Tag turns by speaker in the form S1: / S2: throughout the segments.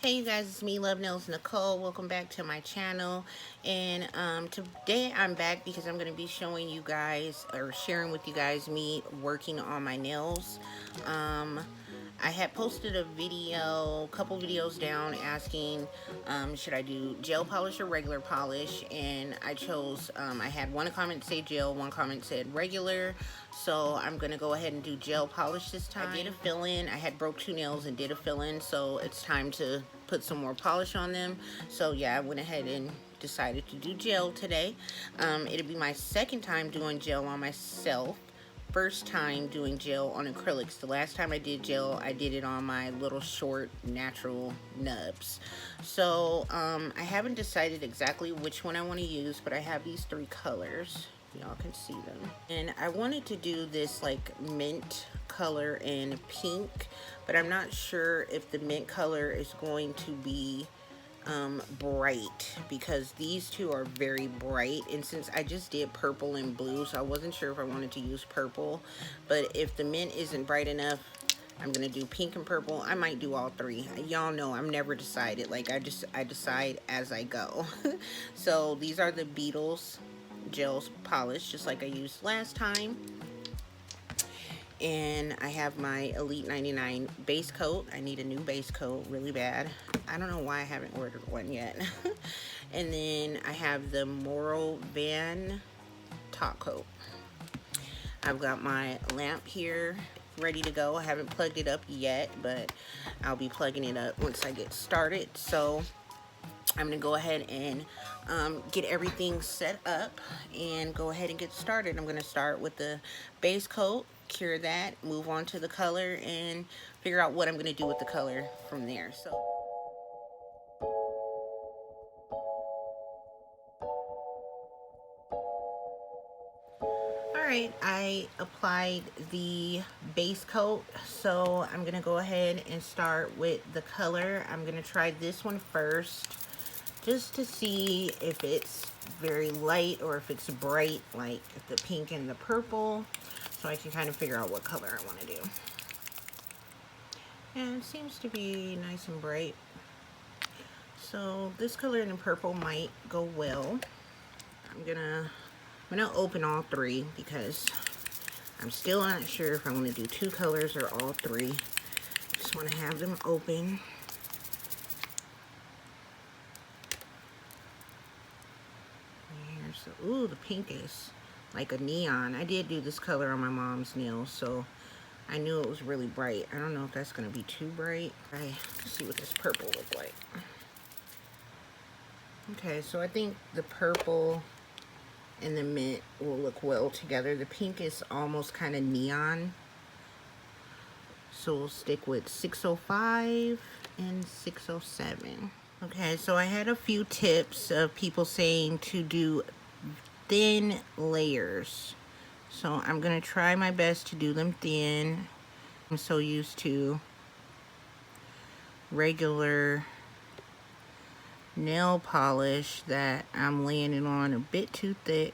S1: Hey you guys, it's me, LuvNailsNicole. Welcome back to my channel. And today I'm back because I'm going to be showing you guys, or sharing with you guys, me working on my nails. I had posted a couple videos down asking should I do gel polish or regular polish, and I chose, I had one comment say gel, one comment said regular, so I'm going to go ahead and do gel polish this time. I did a fill-in. I had broke 2 nails and did a fill-in, so it's time to put some more polish on them. So yeah, I went ahead and decided to do gel today. It'll be my second time doing gel on myself. First time doing gel on acrylics. The last time I did gel, I did it on my little short natural nubs. So I haven't decided exactly which one I want to use, but I have these 3 colors. Y'all can see them. And I wanted to do this like mint color and pink, but I'm not sure if the mint color is going to be bright, because these 2 are very bright, and since I just did purple and blue, so I wasn't sure if I wanted to use purple. But if the mint isn't bright enough, I'm gonna do pink and purple. I might do all 3. Y'all know I'm never decided. Like I decide as I go. So these are the Beetles gels polish, just like I used last time. And I have my Elite 99 base coat. I need a new base coat really bad. I don't know why I haven't ordered one yet. And then I have the Morrow Van top coat. I've got my lamp here ready to go. I haven't plugged it up yet, but I'll be plugging it up once I get started. So I'm gonna go ahead and get everything set up and go ahead and get started. I'm gonna start with the base coat, cure that, move on to the color, and figure out what I'm gonna do with the color from there. So alright, I applied the base coat, so I'm gonna go ahead and start with the color. I'm gonna try this one first, just to see if it's very light or if it's bright like the pink and the purple, so I can kind of figure out what color I want to do. And it seems to be nice and bright, so this color and the purple might go well. I'm gonna open all 3 because I'm still not sure if I want to do 2 colors or all 3. Just want to have them open. Ooh, the pink is like a neon. I did do this color on my mom's nails, so I knew it was really bright. I don't know if that's going to be too bright. Let's see what this purple looks like. Okay, so I think the purple and the mint will look well together. The pink is almost kind of neon, so we'll stick with 605 and 607. Okay, so I had a few tips of people saying to do thin layers, so I'm gonna try my best to do them thin. I'm so used to regular nail polish that I'm laying it on a bit too thick.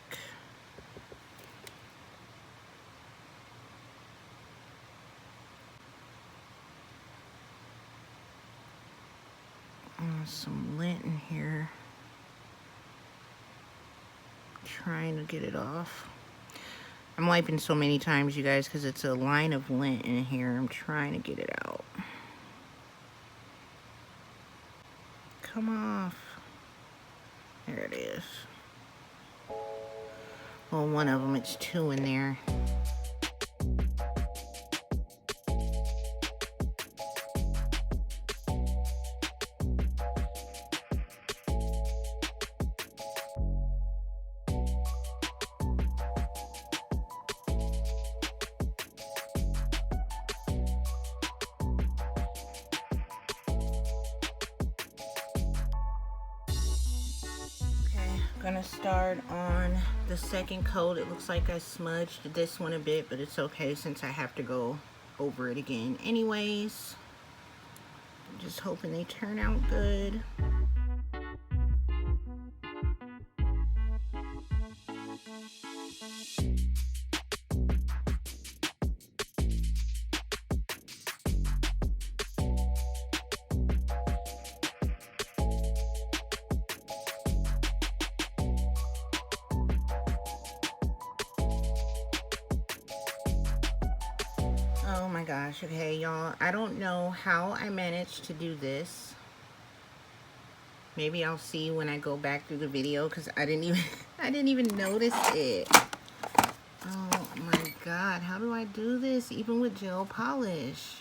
S1: Some lint in here. Trying to get it off. I'm wiping so many times, you guys, because it's a line of lint in here. I'm trying to get it out. Come off. There it is. Well, one of them, it's 2 in there. Gonna start on the second coat. It looks like I smudged this one a bit, but it's okay since I have to go over it again anyways. I'm just hoping they turn out good. my gosh. Okay, y'all. I don't know how I managed to do this. Maybe I'll see when I go back through the video, because I didn't even I didn't even notice it. Oh my god, how do I do this even with gel polish?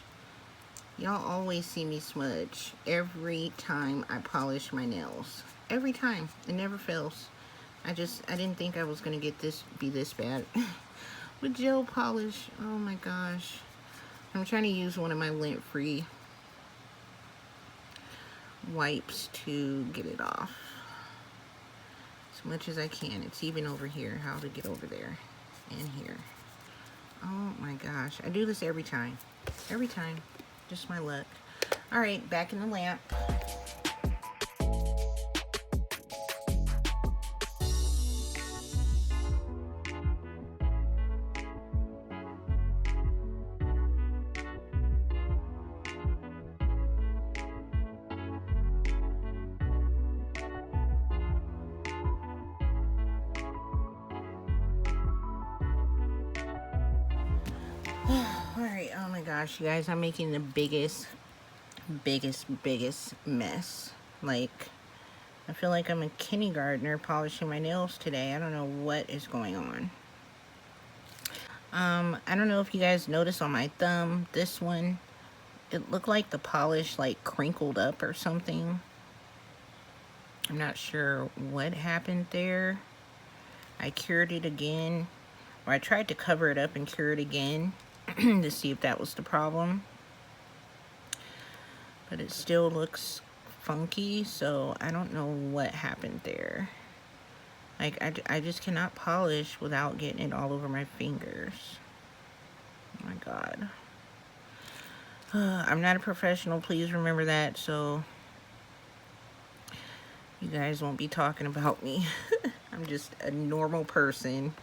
S1: Y'all always see me smudge every time I polish my nails. Every time. It never fails. I didn't think I was gonna be this bad with gel polish. Oh my gosh. I'm trying to use one of my lint-free wipes to get it off as much as I can. It's even over here, how to get over there and here. Oh my gosh, I do this every time. Every time. Just my luck. All right, back in the lamp. Alright, oh my gosh, you guys, I'm making the biggest mess. Like, I feel like I'm a kindergartner polishing my nails today. I don't know what is going on. I don't know if you guys noticed on my thumb, this one, it looked like the polish like crinkled up or something. I'm not sure what happened there. I cured it again, or I tried to cover it up and cure it again to see if that was the problem, but it still looks funky, so I don't know what happened there. Like, I just cannot polish without getting it all over my fingers. Oh my god. I'm not a professional, please remember that, so you guys won't be talking about me. I'm just a normal person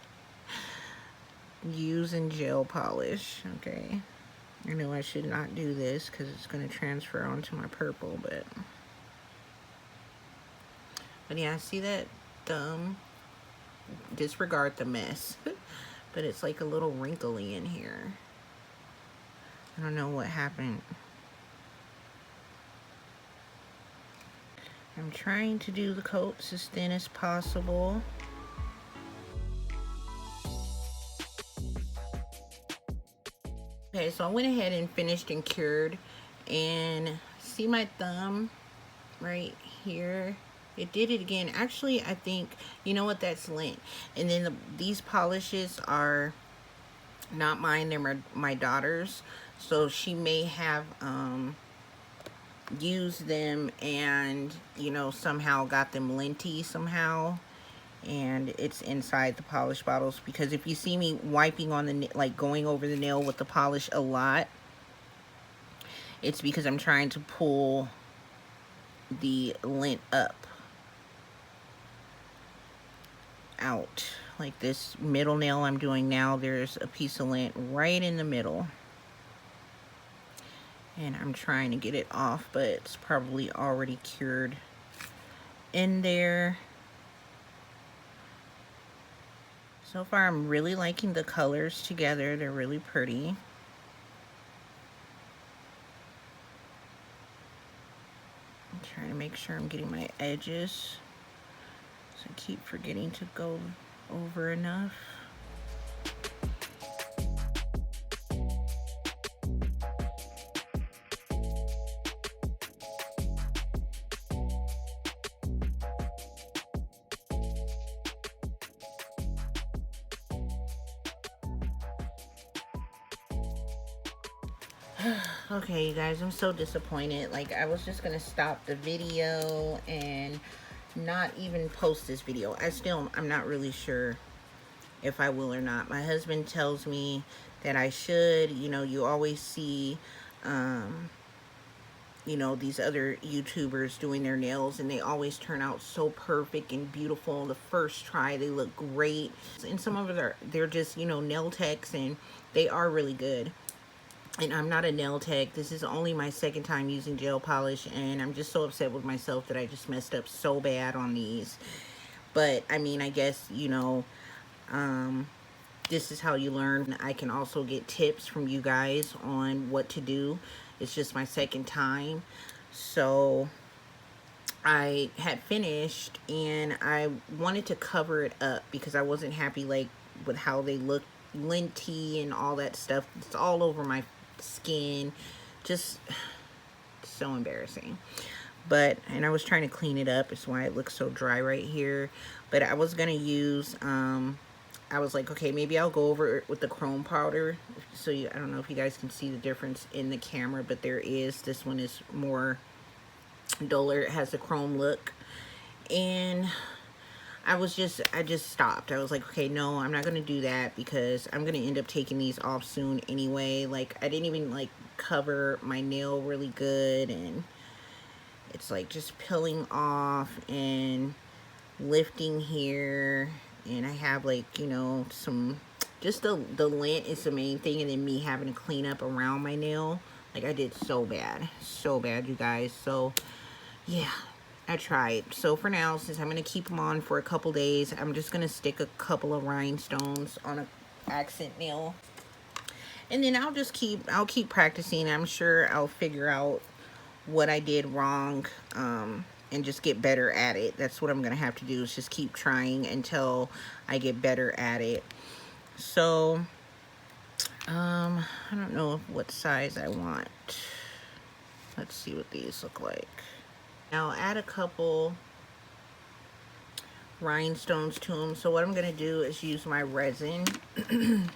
S1: using gel polish, okay? I know I should not do this because it's going to transfer onto my purple, but yeah, see that thumb? Disregard the mess. But it's like a little wrinkly in here. I don't know what happened. I'm trying to do the coats as thin as possible. Okay, so I went ahead and finished and cured, and see my thumb right here? It did it again. Actually, I think, you know what, that's lint. And then these polishes are not mine, they're my daughter's. So she may have used them and, you know, somehow got them linty somehow. And it's inside the polish bottles, because if you see me wiping on the, like going over the nail with the polish a lot, it's because I'm trying to pull the lint out. Like this middle nail I'm doing now, there's a piece of lint right in the middle, and I'm trying to get it off, but it's probably already cured in there. So far, I'm really liking the colors together. They're really pretty. I'm trying to make sure I'm getting my edges. So I keep forgetting to go over enough. Okay, you guys, I'm so disappointed. Like, I was just gonna stop the video and not even post this video. I'm not really sure if I will or not. My husband tells me that I should. You know, you always see you know, these other YouTubers doing their nails, and they always turn out so perfect and beautiful. The first try, they look great. And some of them they're just, you know, nail techs, and they are really good. And I'm not a nail tech. This is only my second time using gel polish, and I'm just so upset with myself that I just messed up so bad on these. But I mean, I guess, you know, this is how you learn. I can also get tips from you guys on what to do. It's just my second time. So I had finished and I wanted to cover it up because I wasn't happy like with how they looked, linty and all that stuff. It's all over my skin. Just so embarrassing. But, and I was trying to clean it up. It's why it looks so dry right here. But I was gonna use, I was like, okay, maybe I'll go over it with the chrome powder. So I don't know if you guys can see the difference in the camera, but there is. This one is more duller. It has the chrome look. And I just stopped. I was like, okay, no, I'm not gonna do that because I'm gonna end up taking these off soon anyway. Like, I didn't even like cover my nail really good, and it's like just peeling off and lifting here. And I have like, you know, some, just the lint is the main thing, and then me having to clean up around my nail. Like, I did so bad, you guys. So yeah, I tried. So for now, since I'm gonna keep them on for a couple days, I'm just gonna stick a couple of rhinestones on a accent nail, and then I'll keep practicing. I'm sure I'll figure out what I did wrong, and just get better at it. That's what I'm gonna have to do, is just keep trying until I get better at it. So I don't know what size I want. Let's see what these look like. Now I'll add a couple rhinestones to them. So what I'm gonna do is use my resin and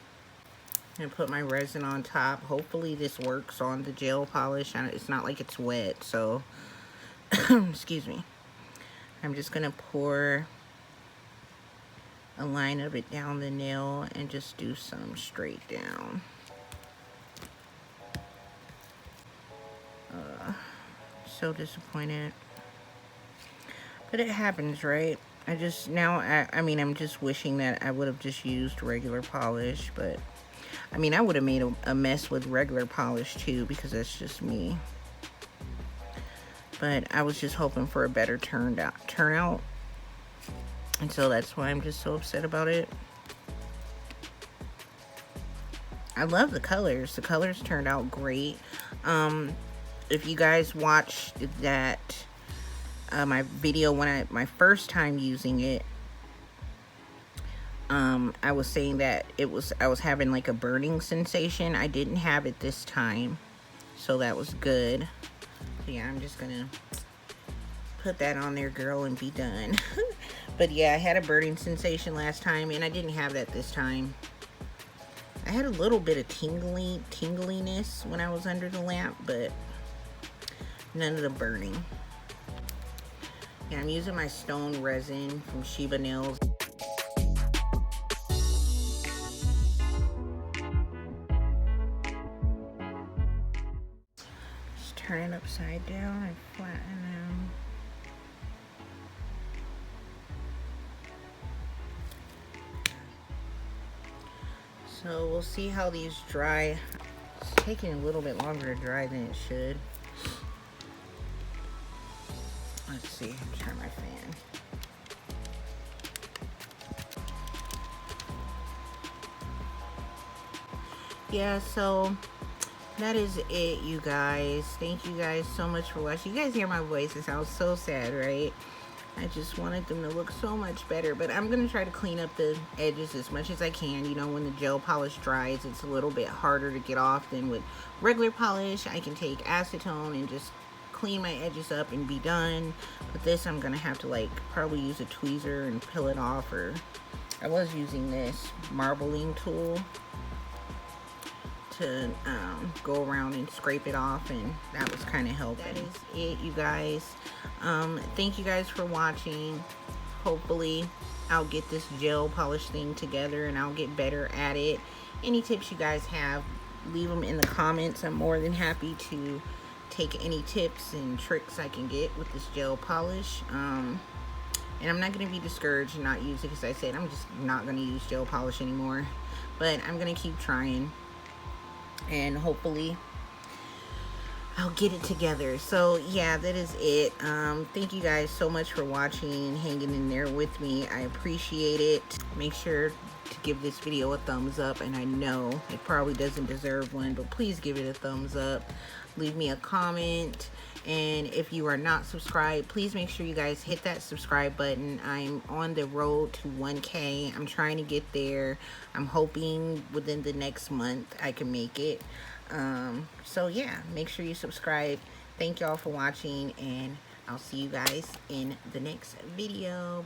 S1: put my resin on top. Hopefully this works on the gel polish. It's not like it's wet, so excuse me. I'm just gonna pour a line of it down the nail and just do some straight down. So disappointed, but it happens, right? I mean, I'm just wishing that I would have just used regular polish, but I mean, I would have made a mess with regular polish too, because that's just me. But I was just hoping for a better turnout, and so that's why I'm just so upset about it. I love the colors. The colors turned out great. If you guys watched that my video when my first time using it, I was saying that I was having like a burning sensation. I didn't have it this time, so that was good. So yeah, I'm just gonna put that on there, girl, and be done. But yeah, I had a burning sensation last time, and I didn't have that this time. I had a little bit of tingliness when I was under the lamp, but none of the burning. Yeah, I'm using my stone resin from Shiba Nails. Just turn it upside down and flatten them. So we'll see how these dry. It's taking a little bit longer to dry than it should. Let's see, turn my fan. Yeah, so that is it, you guys. Thank you guys so much for watching. You guys hear my voice, it sounds so sad, right? I just wanted them to look so much better, but I'm gonna try to clean up the edges as much as I can. You know, when the gel polish dries, it's a little bit harder to get off than with regular polish. I can take acetone and just clean my edges up and be done. But this, I'm gonna have to like probably use a tweezer and peel it off, or I was using this marbling tool to go around and scrape it off, and that was kind of helping. That is it, you guys. Thank you guys for watching. Hopefully I'll get this gel polish thing together and I'll get better at it. Any tips you guys have, leave them in the comments. I'm more than happy to take any tips and tricks I can get with this gel polish. And I'm not going to be discouraged and not use it, because I said I'm just not going to use gel polish anymore. But I'm going to keep trying, and hopefully I'll get it together. So yeah, that is it. Thank you guys so much for watching and hanging in there with me. I appreciate it. Make sure to give this video a thumbs up, and I know it probably doesn't deserve one, but please give it a thumbs up. Leave me a comment, and if you are not subscribed, please make sure you guys hit that subscribe button. I'm on the road to 1K. I'm trying to get there. I'm hoping within the next month I can make it. So yeah, make sure you subscribe. Thank y'all for watching, and I'll see you guys in the next video.